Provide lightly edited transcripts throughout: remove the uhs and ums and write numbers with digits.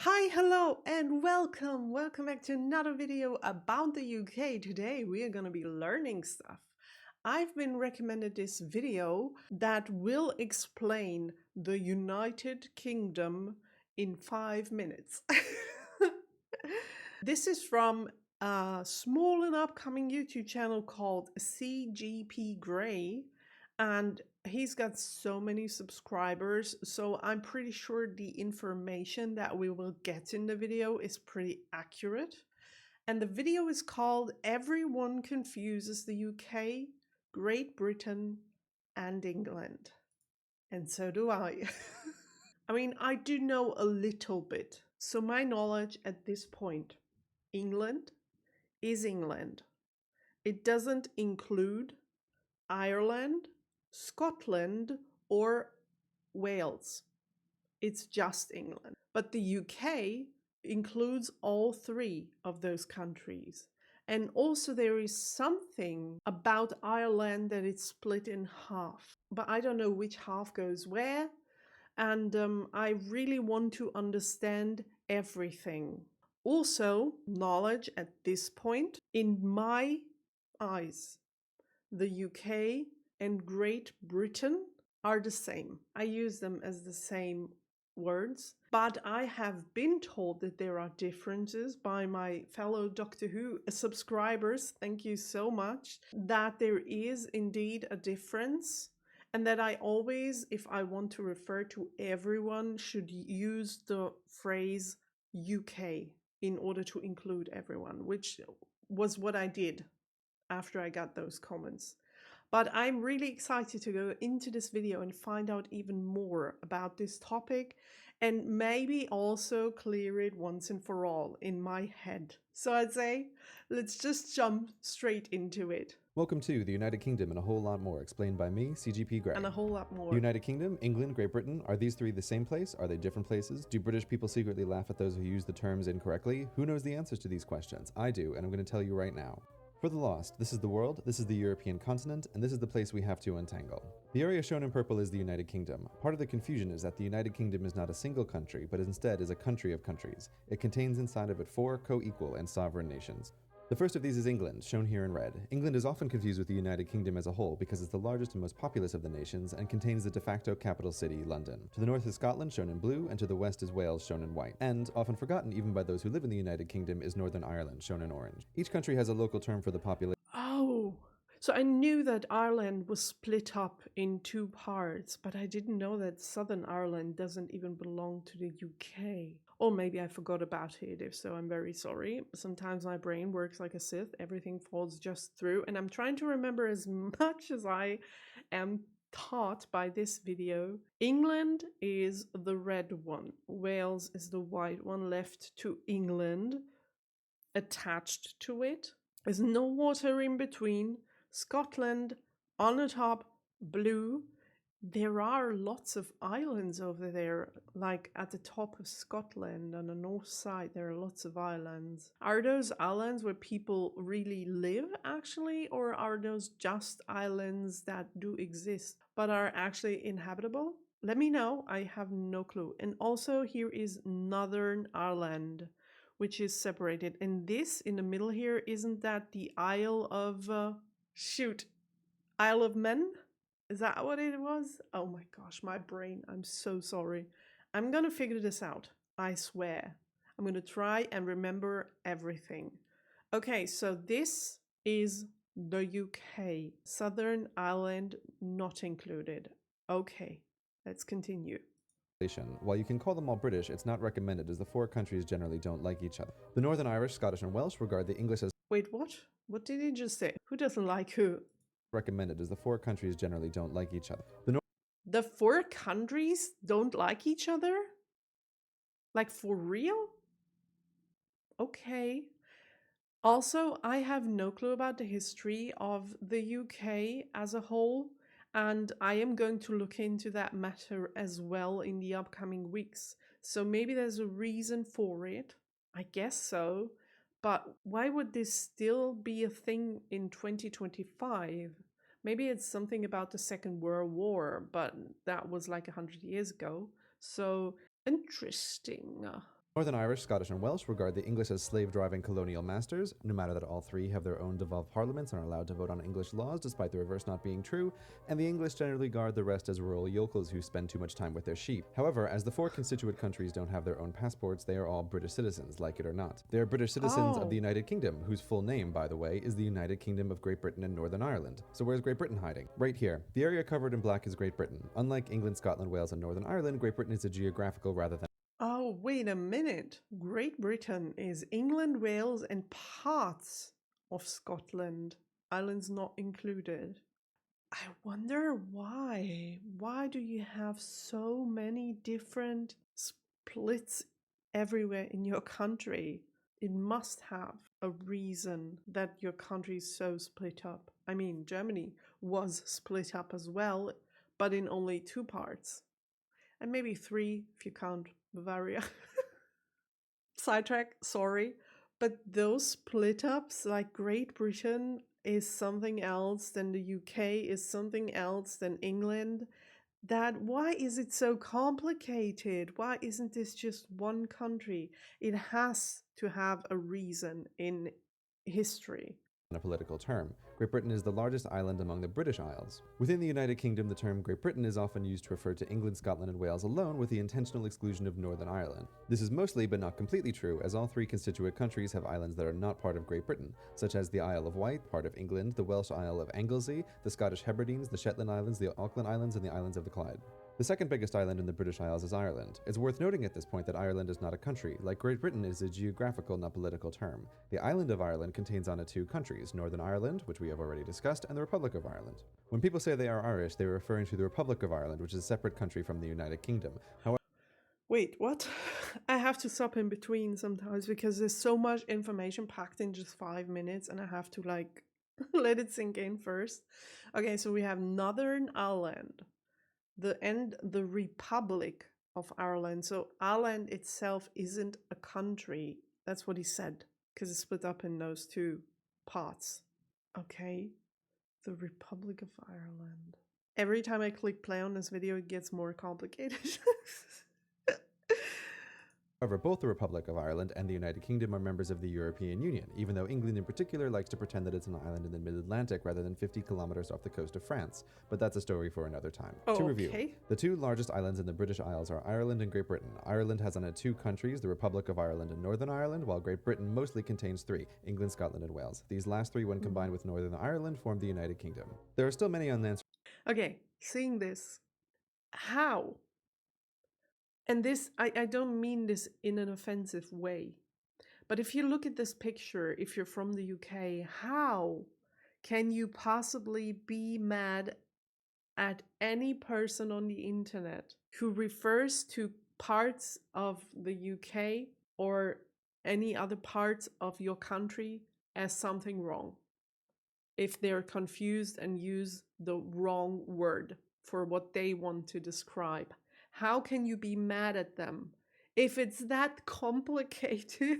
Hi, hello, and welcome. Welcome back to another video about the UK. Today we are going to be learning stuff. I've been recommended this video that will explain the United Kingdom in 5 minutes. This is from a small and upcoming YouTube channel called CGP Grey, and he's got so many subscribers, so I'm pretty sure the information that we will get in the video is pretty accurate. And the video is called Everyone Confuses the UK, Great Britain, and England. And so do I. I mean, I do know a little bit. So my knowledge at this point, England is England. It doesn't include Ireland, Scotland, or Wales. It's just England. But the UK includes all three of those countries. And also there is something about Ireland that it's split in half. But I don't know which half goes where. And I really want to understand everything. Also, knowledge at this point, in my eyes, the UK and Great Britain are the same. I use them as the same words, but I have been told that there are differences by my fellow Doctor Who subscribers. Thank you so much. That there is indeed a difference, and that I always, if I want to refer to everyone, should use the phrase UK in order to include everyone, which was what I did after I got those comments. But I'm really excited to go into this video and find out even more about this topic, and maybe also clear it once and for all in my head. So I'd say, let's just jump straight into it. Welcome to the United Kingdom and a whole lot more, explained by me, CGP Grey. And a whole lot more. The United Kingdom, England, Great Britain, are these three the same place? Are they different places? Do British people secretly laugh at those who use the terms incorrectly? Who knows the answers to these questions? I do, and I'm going to tell you right now. For the lost, this is the world, this is the European continent, and this is the place we have to untangle. The area shown in purple is the United Kingdom. Part of the confusion is that the United Kingdom is not a single country, but instead is a country of countries. It contains inside of it 4 co-equal and sovereign nations. The first of these is England, shown here in red. England is often confused with the United Kingdom as a whole because it's the largest and most populous of the nations and contains the de facto capital city, London. To the north is Scotland, shown in blue, and to the west is Wales, shown in white. And, often forgotten even by those who live in the United Kingdom, is Northern Ireland, shown in orange. Each country has a local term for the population. Oh, so I knew that Ireland was split up in 2 parts, but I didn't know that Southern Ireland doesn't even belong to the UK. Or maybe I forgot about it. If so, I'm very sorry. Sometimes my brain works like a Sith. Everything falls just through. And I'm trying to remember as much as I am taught by this video. England is the red one. Wales is the white one, left to England. Attached to it. There's no water in between. Scotland on the top, blue. There are lots of islands over there, like at the top of Scotland on the north side, there are lots of islands. Are those islands where people really live actually, or are those just islands that do exist but are actually inhabitable? Let me know, I have no clue. And also here is Northern Ireland, which is separated. And this in the middle here, isn't that the Isle of, Isle of Men? Is that what it was? Oh my gosh, my brain, I'm so sorry. I'm gonna figure this out, I swear. I'm gonna try and remember everything. Okay, so this is the UK. Southern Ireland not included. Okay, let's continue. While you can call them all British, it's not recommended as the 4 countries generally don't like each other. The Northern Irish, Scottish, and Welsh regard the English as Wait, what? What did he just say? Who doesn't like who? recommended as the 4 countries generally don't like each other. The 4 countries don't like each other? Like for real? Okay. Also, I have no clue about the history of the UK as a whole, and I am going to look into that matter as well in the upcoming weeks. So maybe there's a reason for it. I guess so. But why would this still be a thing in 2025? Maybe it's something about the Second World War, but that was like 100 years ago. So interesting. Northern Irish, Scottish, and Welsh regard the English as slave-driving colonial masters, no matter that all three have their own devolved parliaments and are allowed to vote on English laws, despite the reverse not being true, and the English generally guard the rest as rural yokels who spend too much time with their sheep. However, as the four constituent countries don't have their own passports, they are all British citizens, like it or not. They are British citizens of the Oh, United Kingdom, whose full name, by the way, is the United Kingdom of Great Britain and Northern Ireland. So where's Great Britain hiding? Right here. The area covered in black is Great Britain. Unlike England, Scotland, Wales, and Northern Ireland, Great Britain is a geographical rather than oh, wait a minute. Great Britain is England, Wales, and parts of Scotland. Islands not included. I wonder why. Why do you have so many different splits everywhere in your country? It must have a reason that your country is so split up. I mean, Germany was split up as well, but in only two parts. And maybe three if you count Bavaria. Sidetrack, sorry. But those split ups, like Great Britain is something else, then the UK is something else, than England. That why is it so complicated? Why isn't this just one country? It has to have a reason in history. a political term. Great Britain is the largest island among the British Isles. Within the United Kingdom, the term Great Britain is often used to refer to England, Scotland, and Wales alone, with the intentional exclusion of Northern Ireland. This is mostly, but not completely true, as all three constituent countries have islands that are not part of Great Britain, such as the Isle of Wight, part of England, the Welsh Isle of Anglesey, the Scottish Hebrides, the Shetland Islands, the Auckland Islands, and the Islands of the Clyde. The second biggest island in the British Isles is Ireland. It's worth noting at this point that Ireland is not a country. Like Great Britain, is a geographical, not political term. The island of Ireland contains on it two countries, Northern Ireland, which we have already discussed, and the Republic of Ireland. When people say they are Irish, they are referring to the Republic of Ireland, which is a separate country from the United Kingdom. However, Wait, what? I have to stop in between sometimes because there's so much information packed in just 5 minutes and I have to like let it sink in first. Okay, so we have Northern Ireland, the Republic of Ireland. So Ireland itself isn't a country. That's what he said, because it's split up in those two parts. Okay, the Republic of Ireland. Every time I click play on this video, it gets more complicated. both the Republic of Ireland and the United Kingdom are members of the European Union, even though England in particular likes to pretend that it's an island in the mid-Atlantic rather than 50 kilometers off the coast of France. But that's a story for another time. To review, Okay. the two largest islands in the British Isles are Ireland and Great Britain. Ireland has on it two countries, the Republic of Ireland and Northern Ireland, while Great Britain mostly contains three, England, Scotland, and Wales. These last three, when combined with Northern Ireland, form the United Kingdom. There are still many unanswered Okay, seeing this, how? And this, I don't mean this in an offensive way, but if you look at this picture, if you're from the UK, how can you possibly be mad at any person on the internet who refers to parts of the UK or any other parts of your country as something wrong if they're confused and use the wrong word for what they want to describe? How can you be mad at them if it's that complicated?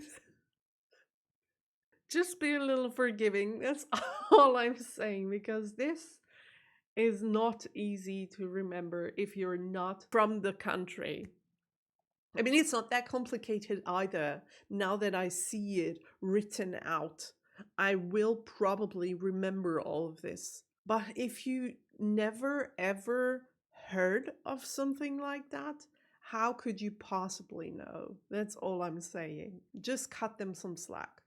Just be a little forgiving. That's all I'm saying, because this is not easy to remember if you're not from the country. I mean, it's not that complicated either. Now that I see it written out, I will probably remember all of this. But if you never ever heard of something like that, how could you possibly know? That's all I'm saying. Just cut them some slack.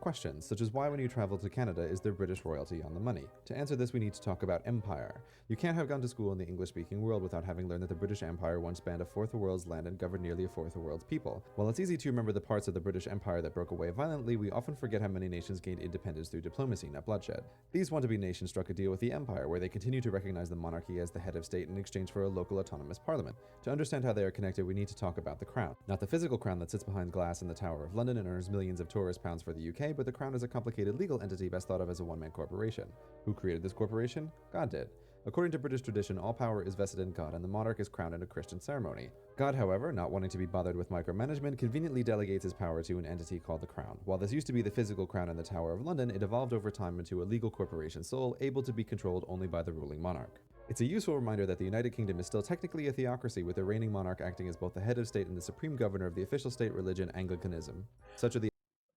questions, such as why when you travel to Canada is there British royalty on the money? To answer this, we need to talk about empire. You can't have gone to school in the English-speaking world without having learned that the British Empire once spanned a fourth of the world's land and governed nearly a fourth of the world's people. While it's easy to remember the parts of the British Empire that broke away violently, we often forget how many nations gained independence through diplomacy, not bloodshed. These want-to-be nations struck a deal with the empire, where they continue to recognize the monarchy as the head of state in exchange for a local autonomous parliament. To understand how they are connected, we need to talk about the crown. Not the physical crown that sits behind glass in the Tower of London and earns millions of tourist pounds for the UK, but the crown is a complicated legal entity best thought of as a one-man corporation. Who created this corporation? God did. According to British tradition, all power is vested in God, and the monarch is crowned in a Christian ceremony. God, however, not wanting to be bothered with micromanagement, conveniently delegates his power to an entity called the Crown. While this used to be the physical crown in the Tower of London, it evolved over time into a legal corporation sole, able to be controlled only by the ruling monarch. It's a useful reminder that the United Kingdom is still technically a theocracy, with the reigning monarch acting as both the head of state and the supreme governor of the official state religion, Anglicanism. Such are the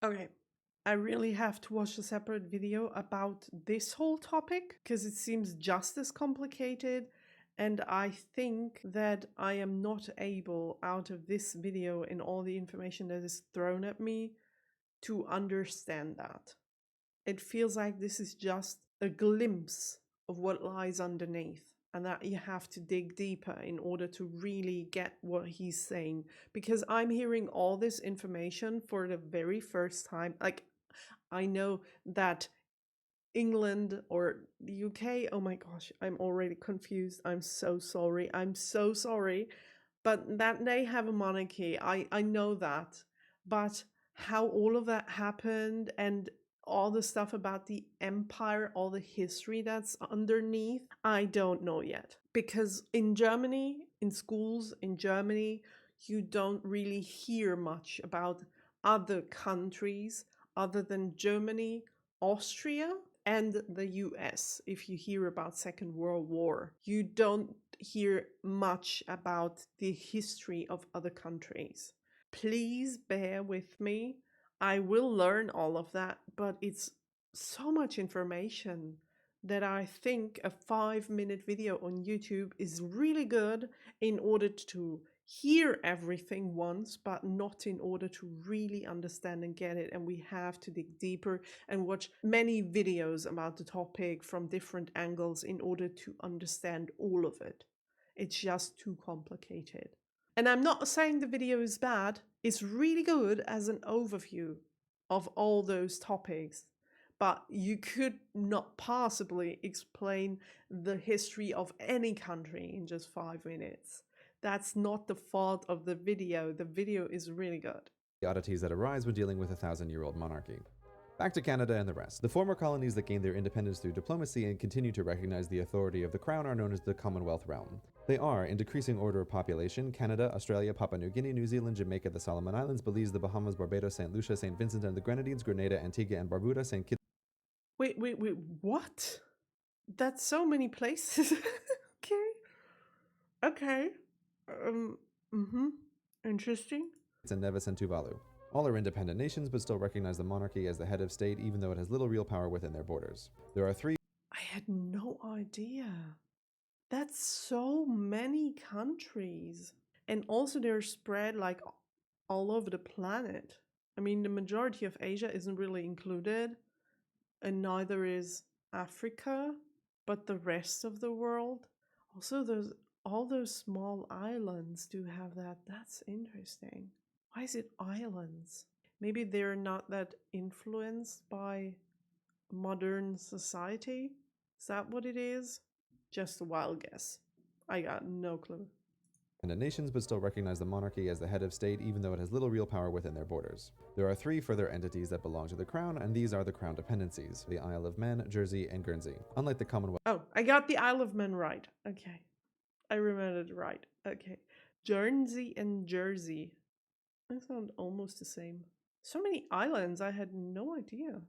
Okay. I really have to watch a separate video about this whole topic because it seems just as complicated, and I think that I am not able, out of this video and all the information that is thrown at me, to understand that. It feels like this is just a glimpse of what lies underneath, and that you have to dig deeper in order to really get what he's saying. Because I'm hearing all this information for the very first time. Like, I know that England or the UK, oh my gosh, I'm already confused. I'm so sorry. I'm so sorry. But that they have a monarchy, I know that. But how all of that happened and all the stuff about the empire, all the history that's underneath, I don't know yet. Because in Germany, in schools in Germany, you don't really hear much about other countries other than Germany, Austria, and the US. If you hear about Second World War, you don't hear much about the history of other countries. Please bear with me. I will learn all of that, but it's so much information that I think a 5-minute video on YouTube is really good in order to hear everything once, but not in order to really understand and get it. And we have to dig deeper and watch many videos about the topic from different angles in order to understand all of it. It's just too complicated. And I'm not saying the video is bad, it's really good as an overview of all those topics. But you could not possibly explain the history of any country in just 5 minutes. That's not the fault of the video. The video is really good. oddities that arise when dealing with a 1,000-year-old monarchy. Back to Canada and the rest. The former colonies that gained their independence through diplomacy and continue to recognize the authority of the Crown are known as the Commonwealth realm. They are, in decreasing order of population, Canada, Australia, Papua New Guinea, New Zealand, Jamaica, the Solomon Islands, Belize, the Bahamas, Barbados, St. Lucia, St. Vincent and the Grenadines, Grenada, Antigua and Barbuda, St. Kitts. Wait, what? That's so many places. Okay. Interesting. And Nevis and Tuvalu. All are independent nations, but still recognize the monarchy as the head of state, even though it has little real power within their borders. There are three. I had no idea. That's so many countries. And also they're spread like all over the planet. I mean, the majority of Asia isn't really included, and neither is Africa, but the rest of the world. Also, all those small islands do have that. That's interesting. Why is it islands? Maybe they're not that influenced by modern society? Is that what it is? Just a wild guess. I got no clue. Nations, but still recognize the monarchy as the head of state, even though it has little real power within their borders. There are three further entities that belong to the Crown, and these are the Crown dependencies: the Isle of Man, Jersey, and Guernsey. Unlike the Commonwealth. Oh, I got the Isle of Man right. Okay. I remembered right. Okay. Guernsey and Jersey. They sound almost the same. So many islands, I had no idea.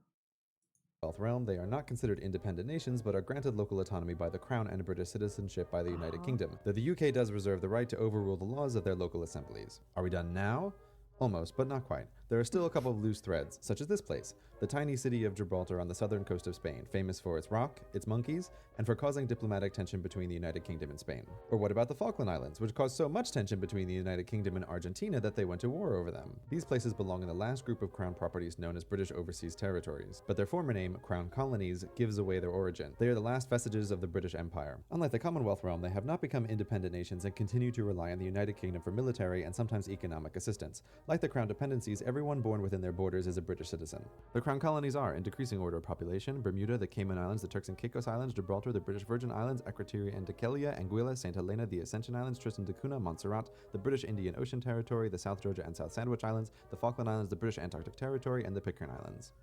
Realm, they are not considered independent nations, but are granted local autonomy by the Crown and British citizenship by the United Kingdom, though the UK does reserve the right to overrule the laws of their local assemblies. Are we done now? Almost, but not quite. There are still a couple of loose threads, such as this place, the tiny city of Gibraltar on the southern coast of Spain, famous for its rock, its monkeys, and for causing diplomatic tension between the United Kingdom and Spain. Or what about the Falkland Islands, which caused so much tension between the United Kingdom and Argentina that they went to war over them? These places belong in the last group of Crown properties known as British Overseas Territories, but their former name, Crown Colonies, gives away their origin. They are the last vestiges of the British Empire. Unlike the Commonwealth realm, they have not become independent nations and continue to rely on the United Kingdom for military and sometimes economic assistance. Like the Crown dependencies, everyone born within their borders is a British citizen. The Crown colonies are, in decreasing order of population, Bermuda, the Cayman Islands, the Turks and Caicos Islands, Gibraltar, the British Virgin Islands, Equatorial and Dekelia, Anguilla, St. Helena, the Ascension Islands, Tristan da Cunha, Montserrat, the British Indian Ocean Territory, the South Georgia and South Sandwich Islands, the Falkland Islands, the British Antarctic Territory, and the Pitcairn Islands.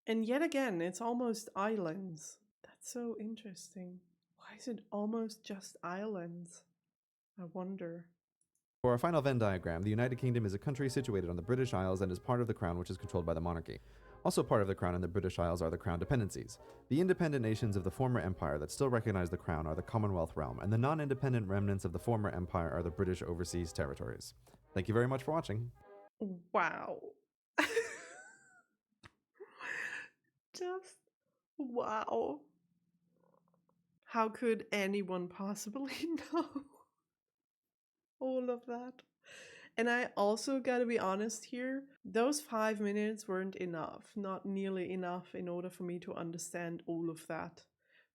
And yet again, it's almost islands. That's so interesting. Why is it almost just islands? I wonder. For our final Venn diagram, the United Kingdom is a country situated on the British Isles and is part of the Crown, which is controlled by the monarchy. Also part of the Crown and the British Isles are the Crown dependencies. The independent nations of the former empire that still recognize the Crown are the Commonwealth realm, and the non-independent remnants of the former empire are the British overseas territories. Thank you very much for watching. Wow. Just wow. How could anyone possibly know all of that? And I also gotta be honest here, those 5 minutes weren't enough, not nearly enough in order for me to understand all of that.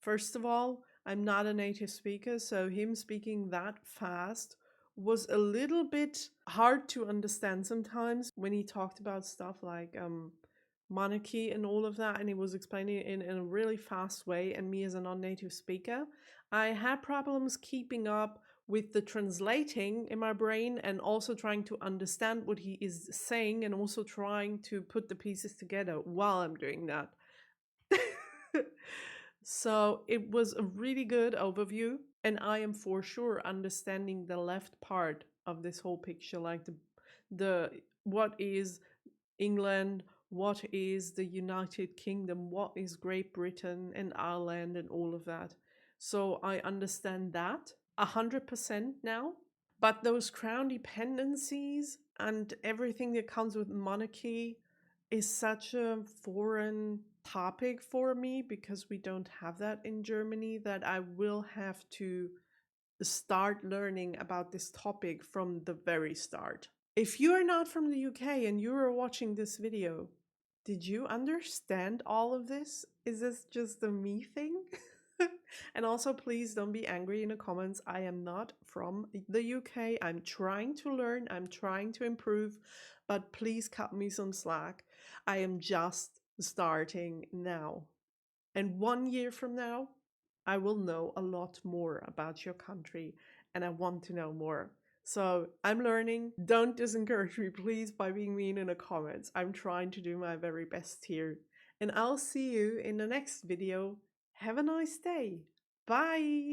First of all, I'm not a native speaker, so him speaking that fast was a little bit hard to understand sometimes when he talked about stuff like monarchy and all of that, and he was explaining it in a really fast way. And me as a non-native speaker, I had problems keeping up with the translating in my brain and also trying to understand what he is saying and also trying to put the pieces together while I'm doing that. So it was a really good overview, and I am for sure understanding the left part of this whole picture, like the what is England, what is the United Kingdom, what is Great Britain and Ireland and all of that. So I understand that 100% now. But those crown dependencies and everything that comes with monarchy is such a foreign topic for me because we don't have that in Germany, that I will have to start learning about this topic from the very start. If you are not from the UK and you are watching this video, did you understand all of this? Is this just a me thing? And also, please don't be angry in the comments. I am not from the UK. I'm trying to learn, I'm trying to improve, but please cut me some slack. I am just starting now. And 1 year from now, I will know a lot more about your country and I want to know more. So I'm learning. Don't disencourage me, please, by being mean in the comments. I'm trying to do my very best here. And I'll see you in the next video. Have a nice day. Bye.